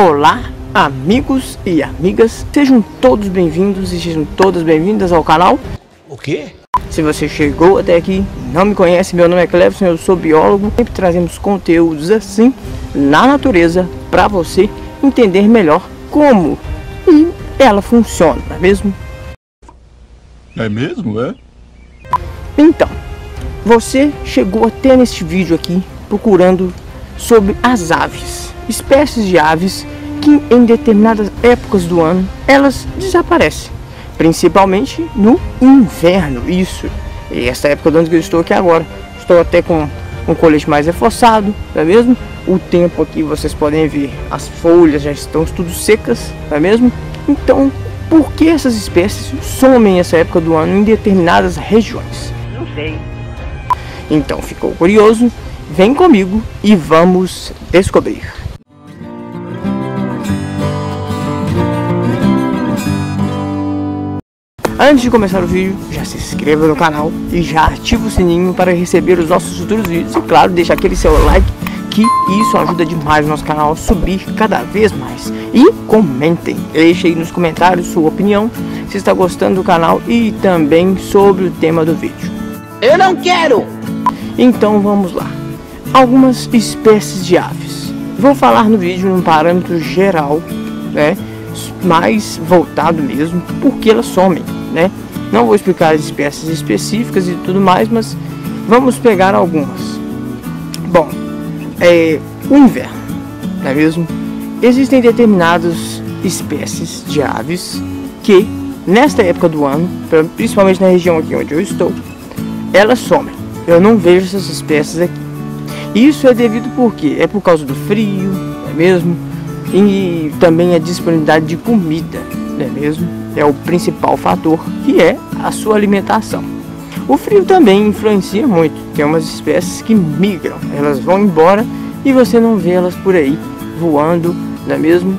Olá, amigos e amigas, sejam todos bem-vindos e sejam todas bem-vindas ao canal. O quê? Se você chegou até aqui e não me conhece, meu nome é Cleverson, eu sou biólogo. Sempre trazemos conteúdos assim na natureza para você entender melhor como ela funciona, não é mesmo? É mesmo, é? Então, você chegou até neste vídeo aqui procurando sobre as aves, espécies de aves que em determinadas épocas do ano elas desaparecem, principalmente no inverno. Isso, e essa época do ano que eu estou aqui agora, estou até com um colete mais reforçado, não é mesmo? O tempo aqui vocês podem ver, as folhas já estão tudo secas, não é mesmo? Então, por que essas espécies somem nessa época do ano em determinadas regiões? Não sei. Então, ficou curioso? Vem comigo e vamos descobrir. Antes de começar o vídeo, já se inscreva no canal e já ativa o sininho para receber os nossos futuros vídeos. E claro, deixa aquele seu like, que isso ajuda demais o nosso canal a subir cada vez mais. E comentem, deixe aí nos comentários sua opinião, se está gostando do canal e também sobre o tema do vídeo. Eu não quero! Então vamos lá. Algumas espécies de aves. Vou falar no vídeo num parâmetro geral, né? Mais voltado mesmo, porque elas somem, né? Não vou explicar as espécies específicas e tudo mais, mas vamos pegar algumas. Bom, o inverno, não é mesmo? Existem determinadas espécies de aves que, nesta época do ano, principalmente na região aqui onde eu estou, elas somem. Eu não vejo essas espécies aqui. Isso é devido porque é por causa do frio, não é mesmo? E também a disponibilidade de comida, não é mesmo? É o principal fator, que é a sua alimentação. O frio também influencia muito. Tem umas espécies que migram, elas vão embora e você não vê elas por aí voando, não é mesmo?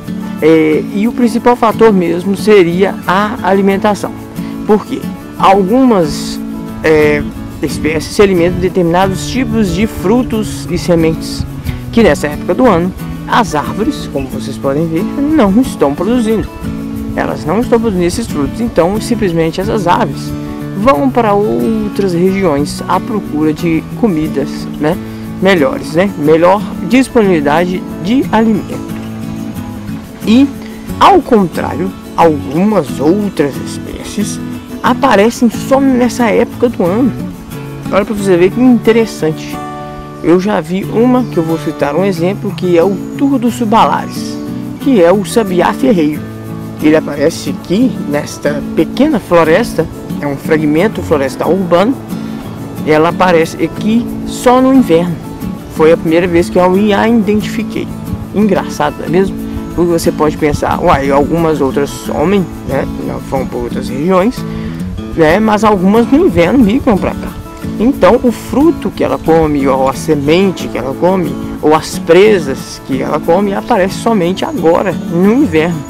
E o principal fator mesmo seria a alimentação. Por quê? Algumas espécies se alimentam de determinados tipos de frutos e sementes, que nessa época do ano as árvores, como vocês podem ver, não estão produzindo. Elas não estão produzindo esses frutos, então simplesmente essas aves vão para outras regiões à procura de comidas, né, melhores, né, melhor disponibilidade de alimento. E ao contrário, algumas outras espécies aparecem só nessa época do ano. Olha para você ver que interessante. Eu já vi uma, que eu vou citar um exemplo, que é o Turdus subalaris, que é o sabiá ferreiro. Ele aparece aqui nesta pequena floresta, é um fragmento florestal urbano. Ela aparece aqui só no inverno. Foi a primeira vez que eu a identifiquei. Engraçado, não é mesmo? Porque você pode pensar, uai, algumas outras somem, né? Não vão para outras regiões, né? Mas algumas no inverno migram para cá. Então o fruto que ela come, ou a semente que ela come, ou as presas que ela come, aparece somente agora, no inverno.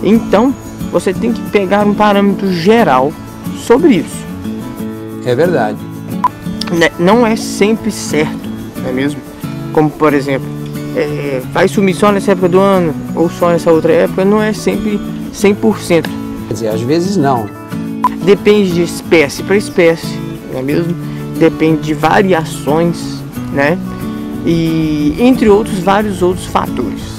Então você tem que pegar um parâmetro geral sobre isso. É verdade. Não é sempre certo, não é mesmo? Como por exemplo, vai sumir só nessa época do ano, ou só nessa outra época, não é sempre 100%. Quer dizer, às vezes não. Depende de espécie para espécie, não é mesmo? Depende de variações, né? E entre outros, vários outros fatores.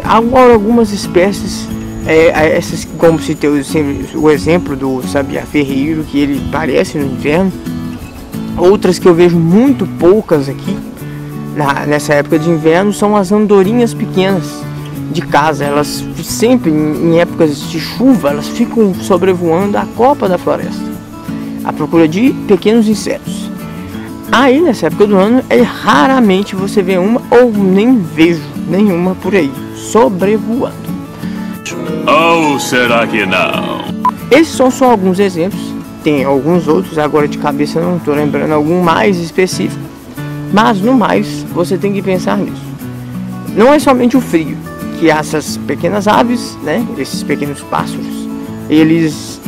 Agora, algumas espécies, essas, como citei o exemplo do sabiá ferreiro, que ele aparece no inverno. Outras que eu vejo muito poucas aqui nessa época de inverno são as andorinhas pequenas de casa. Elas sempre, em épocas de chuva, elas ficam sobrevoando a copa da floresta à procura de pequenos insetos. Aí nessa época do ano, raramente você vê uma, ou nem vejo nenhuma por aí sobrevoando. Ou será que não? Esses são só alguns exemplos. Tem alguns outros, agora de cabeça não estou lembrando algum mais específico, mas no mais você tem que pensar nisso. Não é somente o frio que essas pequenas aves, né, esses pequenos pássaros, eles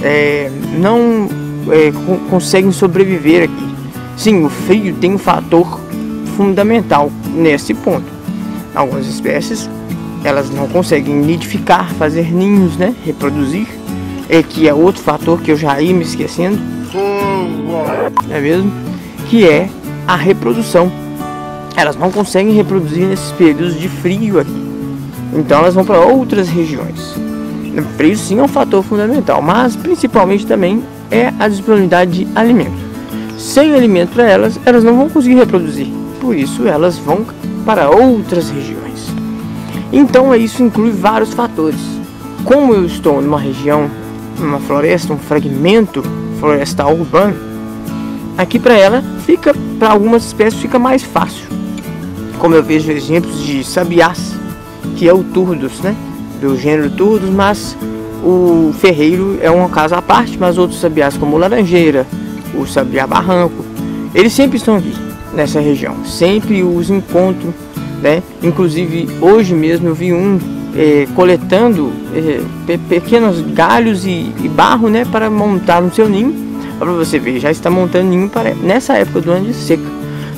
não conseguem sobreviver aqui. Sim, o frio tem um fator fundamental nesse ponto. Algumas espécies elas não conseguem nidificar, fazer ninhos, né? Reproduzir, que é outro fator que eu já ia me esquecendo, é mesmo? Que é a reprodução. Elas não conseguem reproduzir nesses períodos de frio aqui, então elas vão para outras regiões. O frio sim é um fator fundamental, mas principalmente também é a disponibilidade de alimento. Sem alimento para elas, elas não vão conseguir reproduzir, por isso elas vão para outras regiões. Então isso inclui vários fatores. Como eu estou numa região, numa floresta, um fragmento florestal urbano, aqui para ela fica, para algumas espécies fica mais fácil. Como eu vejo exemplos de sabiás, que é o turdus, né, do gênero turdus, mas o ferreiro é um caso à parte, mas outros sabiás como o laranjeira, o sabiá barranco, eles sempre estão aqui nessa região, sempre os encontro, né? Inclusive hoje mesmo eu vi um coletando pequenos galhos e barro, né, para montar no seu ninho. Para você ver, já está montando ninho nessa época do ano de seca.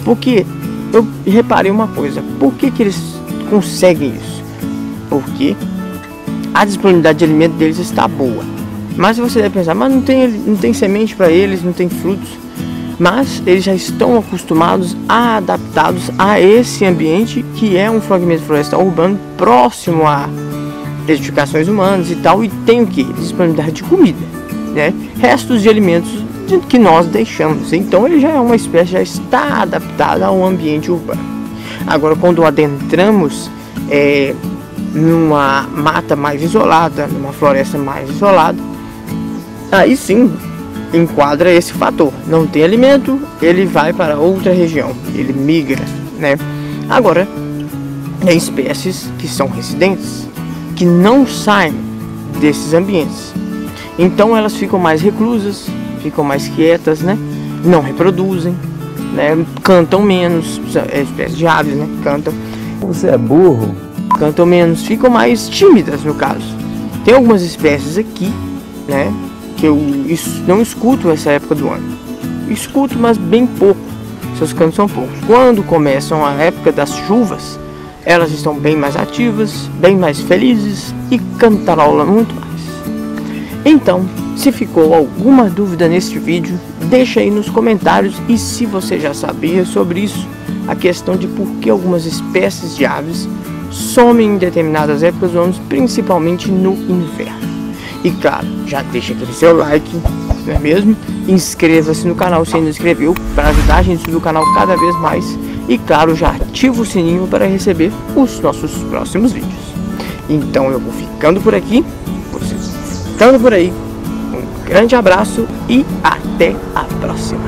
Porque eu reparei uma coisa, por que eles conseguem isso? Porque a disponibilidade de alimento deles está boa. Mas você deve pensar, mas não tem semente para eles, não tem frutos. Mas eles já estão acostumados, adaptados a esse ambiente que é um fragmento florestal urbano próximo a edificações humanas e tal, e tem o que? Disponibilidade de comida, né? Restos de alimentos que nós deixamos. Então ele já é uma espécie, já está adaptada ao ambiente urbano. Agora, quando adentramos numa mata mais isolada, numa floresta mais isolada, aí sim enquadra esse fator. Não tem alimento, ele vai para outra região, ele migra, né? Agora, tem espécies que são residentes, que não saem desses ambientes. Então elas ficam mais reclusas, ficam mais quietas, né? Não reproduzem, né? Cantam menos, espécies de aves, né? Cantam. Você é burro? Cantam menos, ficam mais tímidas no caso. Tem algumas espécies aqui, né, que eu não escuto essa época do ano. Escuto, mas bem pouco. Seus cantos são poucos. Quando começam a época das chuvas, elas estão bem mais ativas, bem mais felizes e cantarolam muito mais. Então, se ficou alguma dúvida neste vídeo, deixa aí nos comentários, e se você já sabia sobre isso, a questão de por que algumas espécies de aves somem em determinadas épocas do ano, principalmente no inverno. E claro, já deixa aquele seu like, não é mesmo? Inscreva-se no canal se ainda não inscreveu, para ajudar a gente a subir o canal cada vez mais. E claro, já ativa o sininho para receber os nossos próximos vídeos. Então eu vou ficando por aqui, vocês ficando por aí. Um grande abraço e até a próxima.